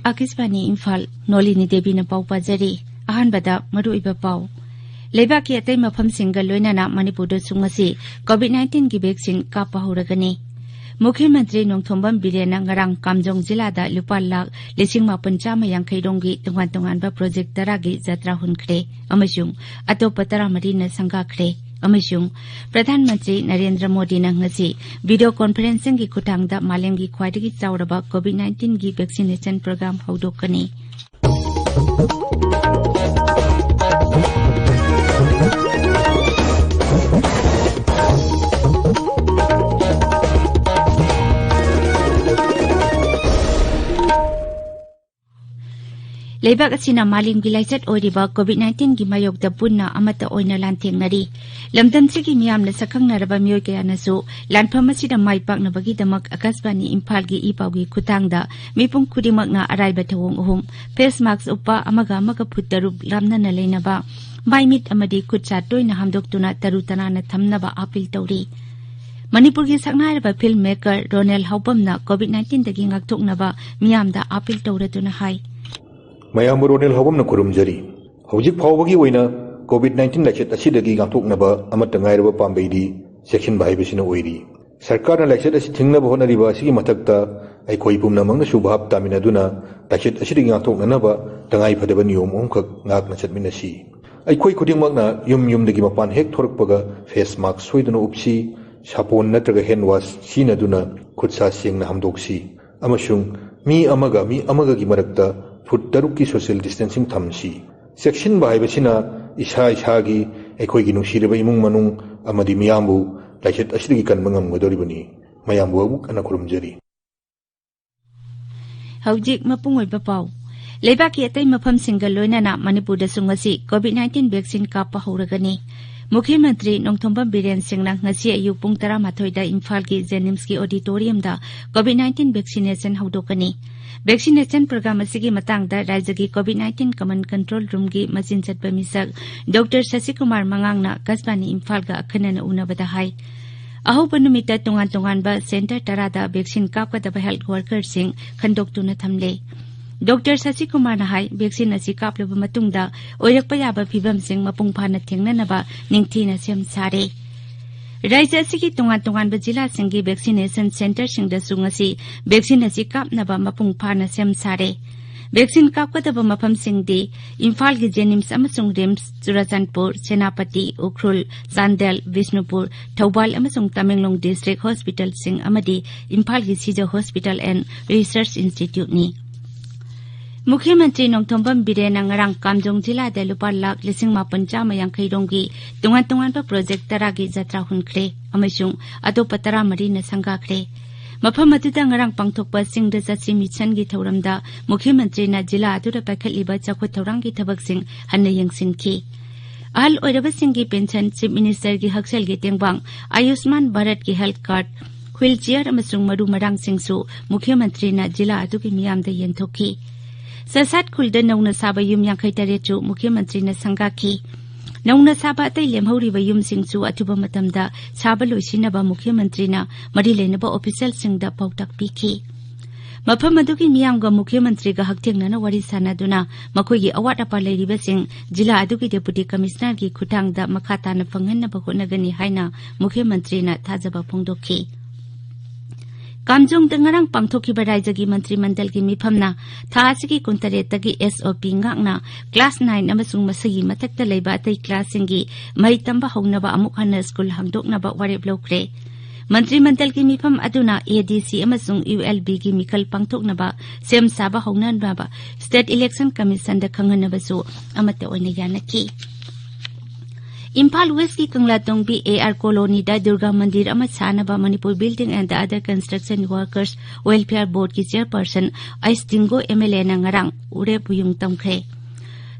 Akisbani Imphal Nolini Devi na pau pajari ahanbada maruiba pau Lebaki atay mafamsingga loinana Manipurda sungasi COVID-19 gi vaccine kapa horagani Mukhyamantri Nongthombam Biren ngarang Kamjong Jilada lupa lakh 1,850 rongi tungan-tunganba project taragi jatra hunkhre amasung atopa 13 na sanggakhre amasung Pradhan Mantri Narendra Modi na ngasi video conferencing gi khutangda malemgi khwaidagi chauraba COVID-19 gi vaccination program haudokani Leibak asina malim gi laisat oiriba COVID-19 gi mayokda punna amata oina lanthengari lamdam sigi miyamna sakhangnaraba miyoi kayanasu lanpham asida maipakna bagi damak Akasbani Imphal gi ipawgi khutangda mipung khudimakna araiba thawong ohum face mask uppa amaga phuttarub lamnana leinaba maimit amadi khutcha toina hamdoktuna tarutanana thamnaba apil tawri Manipur gi saknairaba filmmaker Ronel Haupamna COVID-19 dagi ngakthoknaba miyamda apil tawratuna hai Mayam Ronel Haupamna kurumjari hojik phawbagi oina COVID-19 laichet asidagi ngakthoknaba amatangairaba pambeidi section baibisina oiri sarkarna laichet asi thingnaba honariba asigi mathakta aikoi pumnamangna subhab taminaduna laichet asidagi ngakthoknanaba tangai phadaba niyom omkhak ngakna chatminasi aikoi khudingmakna yum-yumdagi mapan hek thorakpaga face mask soiduna upsi sapon natraga hand wash sinaduna khutsa sengna hamdoksi amasung mi amaga gi marakta foot tarukki social distancing thamsi section baibasina isa gi aikoi gi nungsireba imung manung amadi miyambu laichet asidagi kanbangam ngodoribani mayambu abuk ana kurumjari Haujik mapungoi bapau Leibaki atay mafamsingga loinana Manipurda sungasi COVID-19 vaccine kapa horagani Mukhyamantri Nongthombam Biren Singna ngasi ayu pung 13 da Imphal gi Jenims gi auditorium da COVID-19 vaccination haudokani Vaccination program asigi matangda rajya gi COVID-19 command control room gi machin chatpa misak Dr. Sasikumar Mangangna Kasbani Imphal ga akhanana unabada hai Ahuba numita tungan ba center tarada vaccine kapkadaba health worker sing khandoktuna thamle Dr. Sasikumar na hai vaccine asi kaplaba matungda oirakpa yaba phibam sing mapung phana thengnanaba ningthina sem sare Rajya asigi tungan ba jila singi vaccination center singda sungasi vaccine asi kapnaba mapung phana sem sare vaccine kapkadaba mafam singdi Imphal gi Jenims amasung Rims Churachandpur Senapati Ukhrul Chandel Vishnupur Thoubal amasung Tamenglong district hospital sing amadi Imphal gi Sija Hospital and Research Institute ni Mukhyamantri Nongthombam Biren ngarang Kamjong Jilada lupa lakh 1,850 rongi tungan pa project taragi jatra hunkhre amasung atopa 13 na sanggakhre mafam aduda ngarang pangthokpa singda jatsi mission gi thauramda Mukhyamantri na jila adura pakhaliba chakhot thorang gi thabak sing hanna yengsinki ahal oiraba singi pension chief minister gi haksel gi tengbang Ayushman Bharat gi health card wheelchair amasung maru marang singsu Mukhyamantri na jila adugi miyamda yenthokhi Sasat khulda nauna saba yum 53 chu Mukhyamantri na sangaki nauna saba atai lemhori yum singchu atuba matamda saba loisinaba Mukhyamantri na mari lenaba official singda pautak piki mafam adugi miyamga Mukhyamantri ga hakthengna wari sanaduna makoigi awat apa leiriba sing jila adugi deputy commissioner gi khutangda makhata na phanghanna hotnagani haina Mukhyamantri na thajaba phongdokhi Kamjong dangarang pangthokiba rajya gi mantri mandal gi mifamna thasigi kuntare tagi SOP ngakna class 9 amasung masagi matakta leiba atai class singi mai tamba hongnaba amuk hana school hangdoknaba warep lokre mantri mandal gi mifam aduna ADC amasung ULB gi mikal pangthoknaba sem saba hongnanba state election commission da khanghanaba su amata oina yanaki Imphal West ki Kanglatong bi AR Colony da Durga Mandir ama sanaba Manipuri Building and the other construction workers welfare board ki chairperson Ais Dingo MLA na ngarang ure puyung tamkhe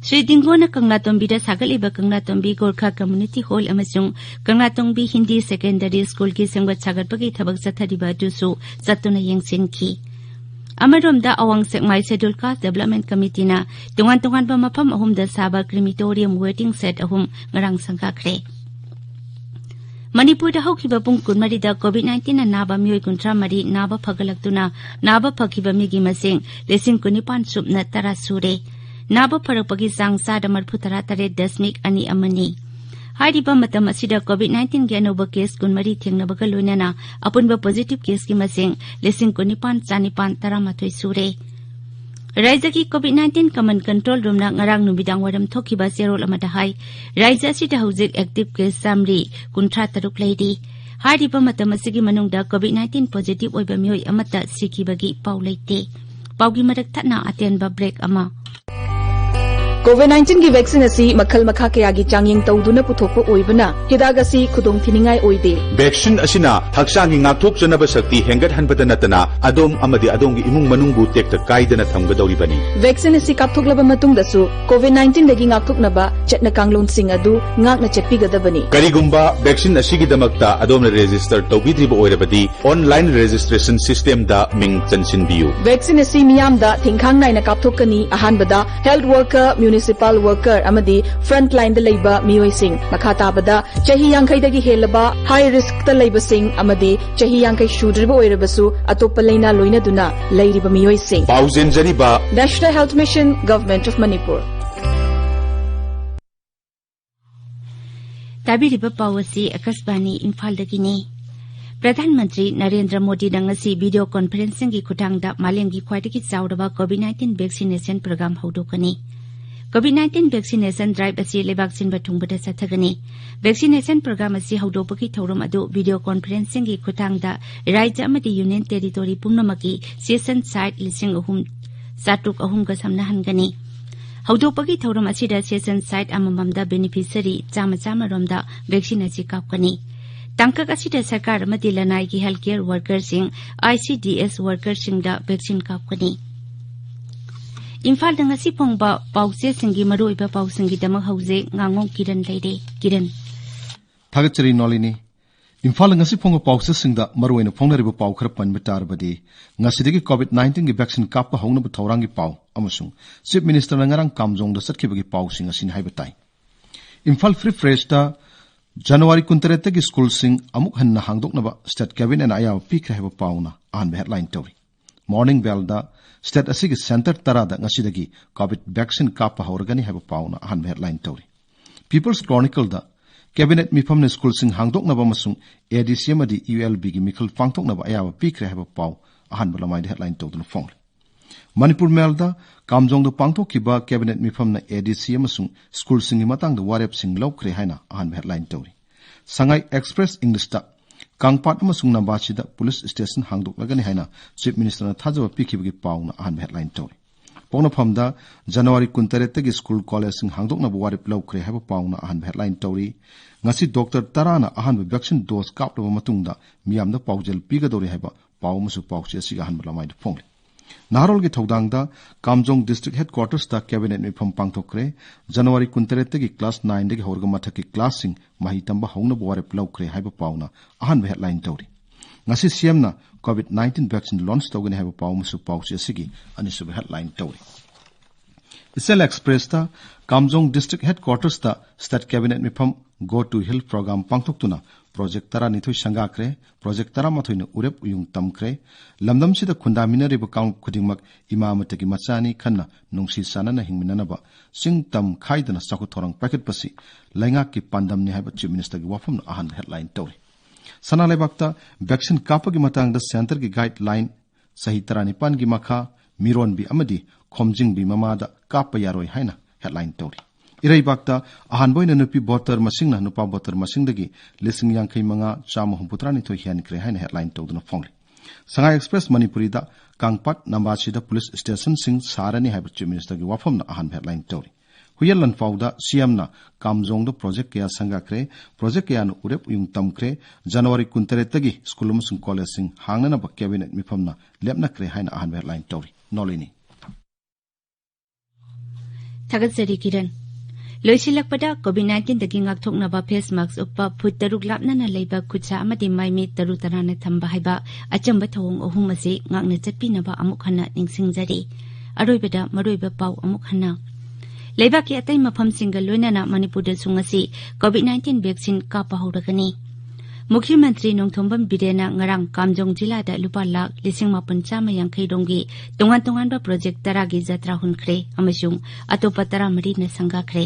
Sri Dingo na Kanglatong bi da sagaliba Kanglatong bi Gorkha Community Hall amasung Kanglatong bi Hindi Secondary School ki sengwat sagatpagi thabak sathariba dusu satuna yengsinki Amaromda awang sekmai schedule caste development committee na tungan ba mafam ahum da saba crematorium waiting set ahum ngarang sangkakre Manipur haukiba pung kunmari da COVID-19 na naba miyoi kuntra mari naba phagalaktuna naba phakiba migi masing lesing kunipan supna tara sure naba pharakpagi sangsa da marphu tara tare dasmik ani amani Hariba matam asida COVID-19 gi anoba case kunmari thengnabaga loinana apunba positive case ki masing lesing kunipan chanipan tara mathoi sure Raija ki COVID-19 command control room na ngarang numidang waram thokiba serol amada hai Raija sida hauzik active case samri kuntra taruk leidi hariba matam asigi manungda COVID-19 positive oiba mioi amata sikibagi pau leite paugi marak thana atenba break ama COVID-19 की vaccine असी मखल मखा कयागी चांगिंग तौदुना पुथोकपो ओइबना हिदाग असी खुदोंग थिनिंगाई ओइदे vaccine असिना हक्सांगी ngakthokjanaba शक्ति हेंगत हनबदा नतना अदोम अमदि अदोंगी इमुंग मनुंगबु टेक्ता काइदना थमगदौरिबनी vaccine असी कापथोकलबा मतुंगदसु COVID-19 दगी ngakthoknaba चटना कांगलोनसिंग अदु ngakना चटपिगदबनी करिगुंबा वैक्सीन असिगिदमक्ता अदोमना रेजिस्टर तौबिद्रिबा ओइरबदि ऑनलाइन रजिस्ट्रेशन सिस्टम दा मिंग चनसिनबियु वैक्सीन असी मियामदा थिंखांग नाइना कापथोकनी अहानबदा हेल्थ वर्कर म्युनिसिपल वर्कर अमदी फ्रंट लाइन द लेबा मियोइसिंग मखाताबदा चही यांखैदगी हेलबा हाई रिस्क त लेबसिंग अमदी चही यांखै शुद्रबा ओइरबसु अतोप्पा लेना लोइनदुना लेरिबा मियोइसिंग पाउजेनजरिबा national health mission government of Manipur ताबिरिबा पावसी आकाशवाणी इम्फाल दगिनी प्रधानमंत्री नरेंद्र मोदी नंगसी वीडियो कॉन्फ्रेंसिंग की खुटांगदा मालेमगी ख्वाइदगी चाउरबा कोविड-19 वैक्सीनेशन प्रोग्राम हौदोकनी COVID-19 vaccination drive asi lebak sinba thungbada sathagani vaccination program asi haudopa thauram adu video conferencing gi khutangda raija amadi union territory pumnamaki session site lising ahum satuk ahum ga samna hangani haudopa thauram asi da session site amamamda beneficiary chama romda vaccine asi kapkani tangkak asi da sarkar amadi lanai gi healthcare workers sing ICDS workers sing da vaccine kapkani Imphal da ngasi phongba pause singi maroiba pausingi dama hauze Ngangom Kiran leide Kiran Thagachari Nolini Imphal ngasi phongba pause singda maroina phongnariba pau khara panba tarbadi ngasi degi COVID-19 gi vaccine kappa hongna bu thaurangi pau amasung chief minister na ngarang kamjong da satkibagi pau sing asin haibatai Imphal Free Fresh da January 23 gi school sing amuk hanna hangdoknaba state cabinet and ayaw pikra heba pauna an headline tori Morning Bell da State asigi center tarada ngasidagi COVID vaccine kappa haurgani haba pauna han headline tori People's Chronicle da cabinet mifamne school sing hangdok naba masung ADCM adi ULB gi mikhal pangtok naba ayawa pikre haba pau han balamai headline todun fong Manipur Mail da kamjong do pangtok kiba cabinet mifamna ADCM masung school sing matang da warep sing lokre haina han headline tori Sangai Express English da Kangpat amasung nambachida police station hangdok lagani haina chief minister na thajaba pikibagi pauna ahan headline tori pongna phamda January 23 gi school college sing hangdok na warip lokre haba pauna ahan headline tori ngasi doctor tarana ahan vaccine dose kaplaba matungda miyamda paujel pigadori haba paumasu pauche asiga han balamai phongli Narol gi thodangda Kamjong district headquarters da cabinet mi pham pangthokre January 23 gi class 9 degi horga mathaki class sing mahi tamba hongna bore plokre haiba pauna ahan headline tori ngasi CM na COVID-19 vaccine launch togani haiba paumasu pauche asigi anisu headline tori Isel Express da Kamjong district headquarters da state cabinet mi pham go to hill program pangthoktuna project tara nithoi sangakre project tara mathoina urep uyung tamkre lamdam sida khundamina riba kaung khudingmak imamatagi machani khanna nungsi sanana hingminanaba singtam khaidana sakhu thorang packet pasi lainga ki pandam ni haiba chief minister gi wafam ahan headline tori sana lebakta vaccine kapagi matang da center gi guideline sahi tarani pan gi makha miron bi amadi khomjing bi mamada kappa yaroi haina headline tori Irai bakta ahan boy na nupi voter masing na nupa voter masing dagi lising yang kay mga chama humputrani to hiyan kre haina headline to dun phongli Sangai Express Manipuri da Kangpat nambachi da police station sing sarani haiba chief minister gi wafam na ahan headline tori Huyalan fauda CM na Kamjong da project kaya sangakre project kaya no urep yung tamkre January 23 tagi school musung college sing hangna na ba cabinet mifam na lepna kre haina ahan headline tori Nolini Thagatsari Kiran Loisilakpada COVID-19 dagi ngakthoknaba face mask uppa phut taruk lapnana leiba khutsa amadi maimi taru tarana thamba haiba achamba thawong ahum ase ngakna chatpinaba amuk hana ningsingjari aroibada maroiba pau amuk hana leiba ki atai mafam single loinana Manipur da sungasi COVID-19 vaccine kappa hauragani मुख्यमंत्री नोंथोंबम बिरेना ngarang kamjong जिला दा lupa lak 1,450 dongi tongan ba project taragi jatra hunkhre amasung atopa 13 na sangakre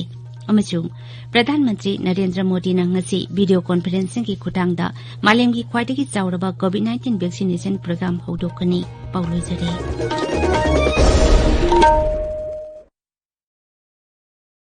amasung प्रधानमंत्री नरेंद्र मोदी ना ngasi video conferencing की खुटांगदा मालेम की ख्वाइदगी चावरबा कोविड-19 vaccination programme हौदोकनी पाउलोजरे